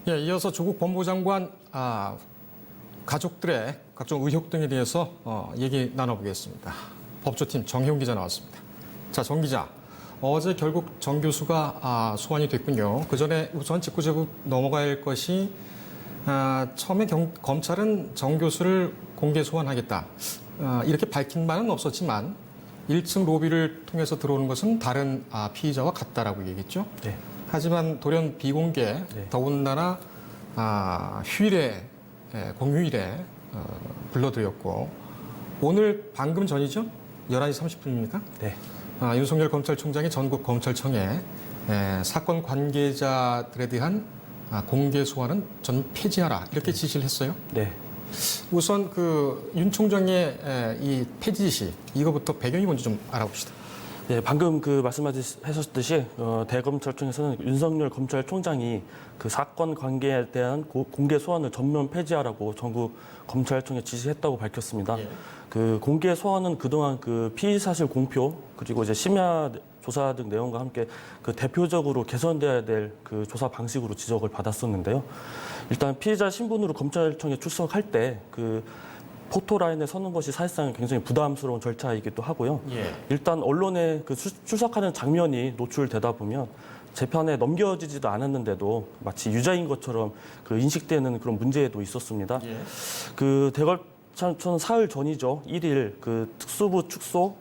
예, 이어서 조국 법무부 장관 가족들의 각종 의혹 등에 대해서 얘기 나눠보겠습니다. 법조팀 정혜용 기자 나왔습니다. 자, 정 기자. 어제 결국 정 교수가 소환이 됐군요. 그 전에 우선 직구제국 넘어가야 할 것이 처음에 검찰은 정 교수를 공개 소환하겠다. 이렇게 밝힌 바는 없었지만 1층 로비를 통해서 들어오는 것은 다른 피의자와 같다라고 얘기했죠. 네. 하지만 돌연 비공개, 네. 더군다나 휴일에 공휴일에 불러들였고 오늘 방금 전이죠? 11시 30분입니까? 네. 윤석열 검찰총장이 전국 검찰청에 사건 관계자들에 대한 공개 소환은 전 폐지하라 이렇게 지시를 했어요. 네. 우선 그 윤 총장의 이 폐지 지시 이거부터 배경이 뭔지 좀 알아봅시다. 네, 방금 말씀하셨듯이 대검찰청에서는 윤석열 검찰총장이 그 사건 관계에 대한 공개 소환을 전면 폐지하라고 전국 검찰청에 지시했다고 밝혔습니다. 예. 그 공개 소환은 그동안 그 피의 사실 공표 그리고 이제 심야 조사 등 내용과 함께 그 대표적으로 개선돼야 될 그 조사 방식으로 지적을 받았었는데요. 일단 피의자 신분으로 검찰청에 출석할 때 그 포토라인에 서는 것이 사실상 굉장히 부담스러운 절차이기도 하고요. 예. 일단 언론에 그 출석하는 장면이 노출되다 보면 재판에 넘겨지지도 않았는데도 마치 유죄인 것처럼 그 인식되는 그런 문제도 있었습니다. 예. 그 대검찰청 사흘 전이죠. 1일 그 특수부 축소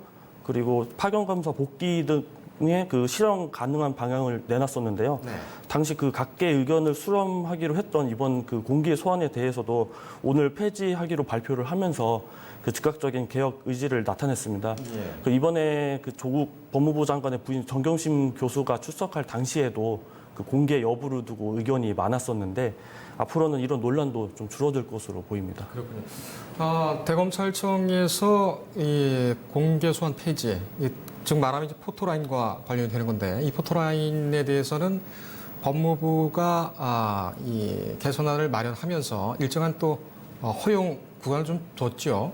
그리고 파견검사 복귀 등의 그 실현 가능한 방향을 내놨었는데요. 네. 당시 그 각계 의견을 수렴하기로 했던 이번 그 공개 소환에 대해서도 오늘 폐지하기로 발표를 하면서 그 즉각적인 개혁 의지를 나타냈습니다. 예. 그 이번에 그 조국 법무부 장관의 부인 정경심 교수가 출석할 당시에도 그 공개 여부를 두고 의견이 많았었는데 앞으로는 이런 논란도 좀 줄어들 것으로 보입니다. 그렇군요. 대검찰청에서 이 공개 소환 폐지, 즉 말하면 이제 포토라인과 관련이 되는 건데 이 포토라인에 대해서는 법무부가 이 개선안을 마련하면서 일정한 또 허용 구간을 좀 뒀죠.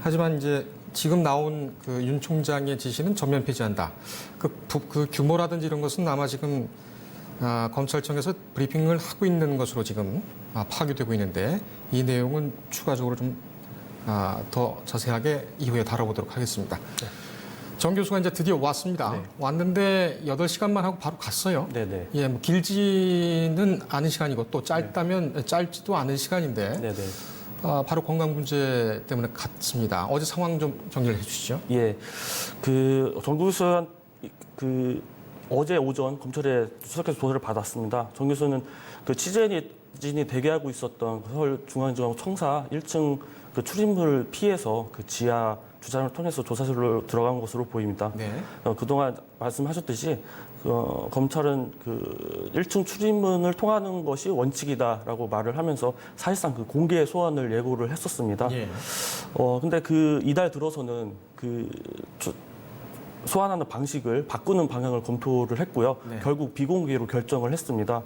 하지만 이제 지금 나온 그 윤 총장의 지시는 전면 폐지한다. 그 규모라든지 이런 것은 아마 지금 검찰청에서 브리핑을 하고 있는 것으로 지금 파악이 되고 있는데 이 내용은 추가적으로 좀 더 자세하게 이후에 다뤄보도록 하겠습니다. 네. 정 교수가 이제 드디어 왔습니다. 네. 왔는데 8시간만 하고 바로 갔어요. 네네. 예, 뭐 길지는 않은 시간이고 또 짧다면 짧지도 않은 시간인데 네네. 바로 건강 문제 때문에 갔습니다. 어제 상황 좀 정리를 해주시죠. 예, 그 정 교수는 그 어제 오전 검찰에 수석해서 조사를 받았습니다. 정 교수는 그 취재진이 대기하고 있었던 서울중앙지검 청사 1층 그 출입문을 피해서 그 지하 주차장을 통해서 조사실로 들어간 것으로 보입니다. 네. 그동안 말씀하셨듯이 검찰은 그 1층 출입문을 통하는 것이 원칙이다라고 말을 하면서 사실상 그 공개 소환을 예고를 했었습니다. 예. 근데 그 이달 들어서는 그 소환하는 방식을 바꾸는 방향을 검토를 했고요. 네. 결국 비공개로 결정을 했습니다.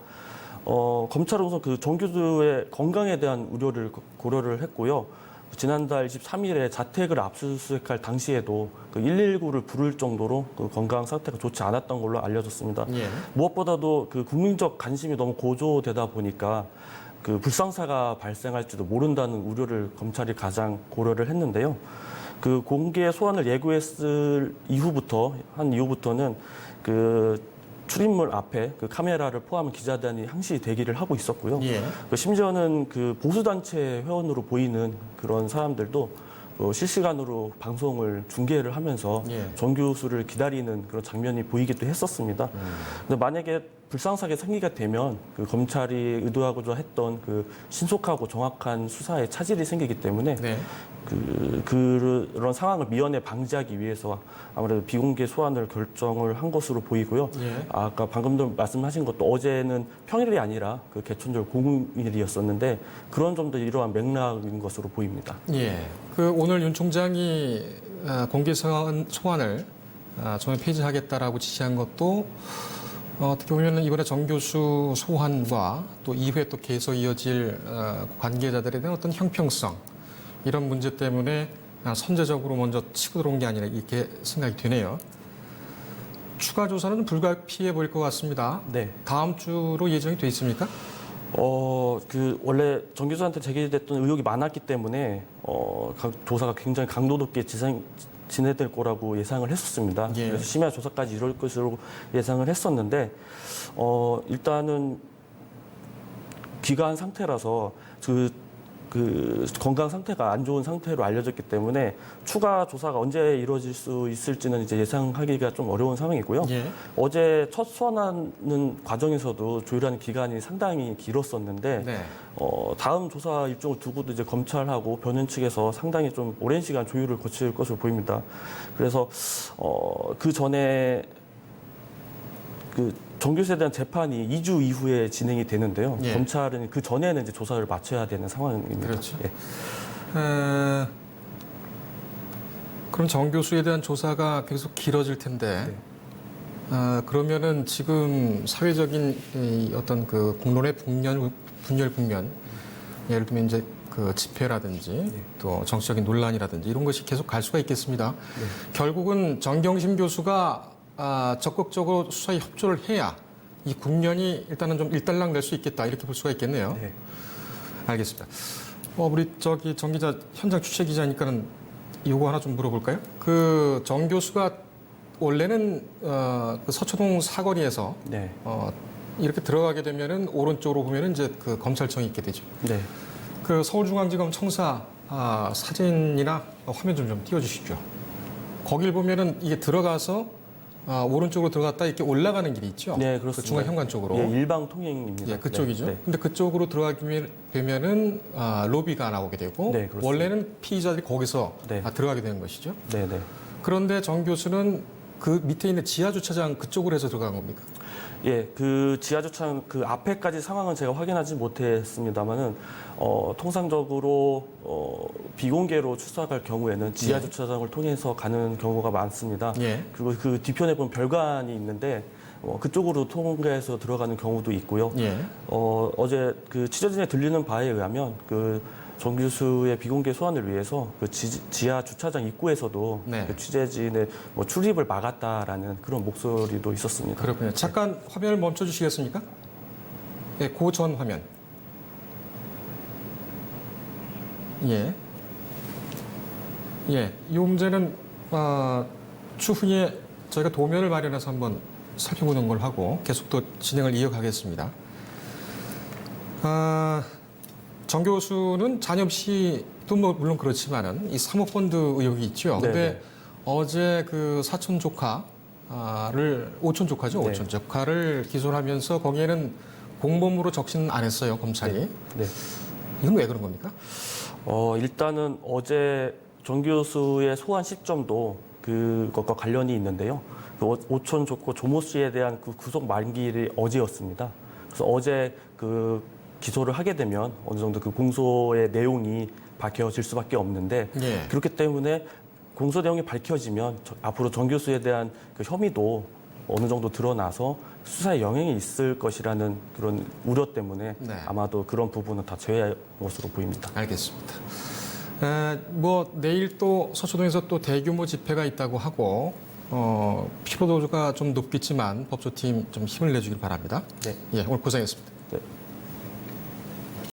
검찰은 우선 그 정 교수의 건강에 대한 우려를 고려를 했고요. 지난달 23일에 자택을 압수수색할 당시에도 그 119를 부를 정도로 그 건강 상태가 좋지 않았던 걸로 알려졌습니다. 예. 무엇보다도 그 국민적 관심이 너무 고조되다 보니까 그 불상사가 발생할지도 모른다는 우려를 검찰이 가장 고려를 했는데요. 그 공개 소환을 예고했을 이후부터는 그 출입문 앞에 그 카메라를 포함한 기자단이 항시 대기를 하고 있었고요. 예. 그 심지어는 그 보수단체 회원으로 보이는 그런 사람들도 실시간으로 방송을 중계를 하면서 예. 정 교수를 기다리는 그런 장면이 보이기도 했었습니다. 근데 만약에 불상사가 생기게 되면 그 검찰이 의도하고자 했던 그 신속하고 정확한 수사에 차질이 생기기 때문에 네. 그런 상황을 미연에 방지하기 위해서 아무래도 비공개 소환을 결정을 한 것으로 보이고요. 예. 아까 방금도 말씀하신 것도 어제는 평일이 아니라 그 개천절 공휴일이었었는데 그런 점도 이러한 맥락인 것으로 보입니다. 예. 그 오늘 윤 총장이 공개 소환을 전면 폐지하겠다라고 지시한 것도 어떻게 보면 이번에 정 교수 소환과 또 이후에 또 계속 이어질 관계자들에 대한 어떤 형평성 이런 문제 때문에 선제적으로 먼저 치고 들어온 게 아니라 이렇게 생각이 되네요. 추가 조사는 불가피해 보일 것 같습니다. 네. 다음 주로 예정이 돼 있습니까? 원래 정 교수한테 제기됐던 의혹이 많았기 때문에 조사가 굉장히 강도 높게 진행될 거라고 예상을 했었습니다. 예. 그래서 심야 조사까지 이룰 것으로 예상을 했었는데 일단은 귀가한 상태라서 그 건강 상태가 안 좋은 상태로 알려졌기 때문에 추가 조사가 언제 이루어질 수 있을지는 이제 예상하기가 좀 어려운 상황이고요. 예. 어제 첫 소환하는 과정에서도 조율하는 기간이 상당히 길었었는데 네. 다음 조사 일정을 두고도 이제 검찰하고 변호인 측에서 상당히 좀 오랜 시간 조율을 거칠 것으로 보입니다. 그래서 그 전에 정 교수에 대한 재판이 2주 이후에 진행이 되는데요. 예. 검찰은 그 전에는 이제 조사를 마쳐야 되는 상황입니다. 그렇죠. 예. 그럼 정 교수에 대한 조사가 계속 길어질 텐데, 그러면은 지금 사회적인 이 어떤 그 공론의 분열 국면, 예를 들면 이제 그 집회라든지 또 정치적인 논란이라든지 이런 것이 계속 갈 수가 있겠습니다. 결국은 정경심 교수가 적극적으로 수사에 협조를 해야 이 국면이 일단은 좀 일단락 낼 수 있겠다 이렇게 볼 수가 있겠네요. 네. 알겠습니다. 우리 정 기자 현장 취재 기자니까는 이거 하나 좀 물어볼까요? 그 정 교수가 원래는 그 서초동 사거리에서 네. 이렇게 들어가게 되면은 오른쪽으로 보면은 이제 그 검찰청이 있게 되죠. 네. 그 서울중앙지검 청사 사진이나 화면 좀 띄워주십시오. 거길 보면은 이게 들어가서 오른쪽으로 들어갔다 이렇게 올라가는 길이 있죠. 네, 그 그렇습니다. 중앙현관쪽으로. 예, 일방 통행입니다. 예, 그쪽이죠. 네. 근데 그쪽으로 들어가게 되면은 로비가 나오게 되고 네, 그렇습니다. 원래는 피의자들이 거기서 네. 들어가게 되는 것이죠. 네, 네. 그런데 정 교수는 그 밑에 있는 지하 주차장 그쪽으로 해서 들어간 겁니까? 예, 그 지하주차장 그 앞에까지 상황은 제가 확인하지 못했습니다만은 통상적으로 비공개로 출석할 경우에는 지하주차장을 통해서 가는 경우가 많습니다. 예. 그리고 그 뒤편에 보면 별관이 있는데 그쪽으로 통과해서 들어가는 경우도 있고요. 예. 어제 그 취재진에 들리는 바에 의하면 정 교수의 비공개 소환을 위해서 그 지하 주차장 입구에서도 네. 그 취재진의 출입을 막았다라는 그런 목소리도 있었습니다. 그렇군요. 잠깐 화면을 멈춰 주시겠습니까? 예, 고전 화면. 예. 예. 이 문제는 추후에 저희가 도면을 마련해서 한번 살펴보는 걸 하고 계속 또 진행을 이어가겠습니다. 정 교수는 잔엽씨도 물론 그렇지만은 이 사모펀드 의혹이 있죠. 근데 네네. 어제 그 사촌 조카를 오촌 조카죠. 네. 오촌 조카를 기소를 하면서 거기에는 공범으로 적시는 안 했어요. 검찰이. 네. 이건 왜 그런 겁니까? 일단은 어제 정 교수의 소환 시점도 그것과 관련이 있는데요. 그 오촌 조코 조모 씨에 대한 그 구속 만기일이 어제였습니다. 그래서 어제 기소를 하게 되면 어느 정도 그 공소의 내용이 밝혀질 수밖에 없는데 예. 그렇기 때문에 공소 내용이 밝혀지면 앞으로 정 교수에 대한 그 혐의도 어느 정도 드러나서 수사에 영향이 있을 것이라는 그런 우려 때문에 네. 아마도 그런 부분은 다 제외할 것으로 보입니다. 알겠습니다. 내일 또 서초동에서 또 대규모 집회가 있다고 하고 피로도가 좀 높겠지만 법조팀 좀 힘을 내주길 바랍니다. 네. 예, 오늘 고생했습니다. 네.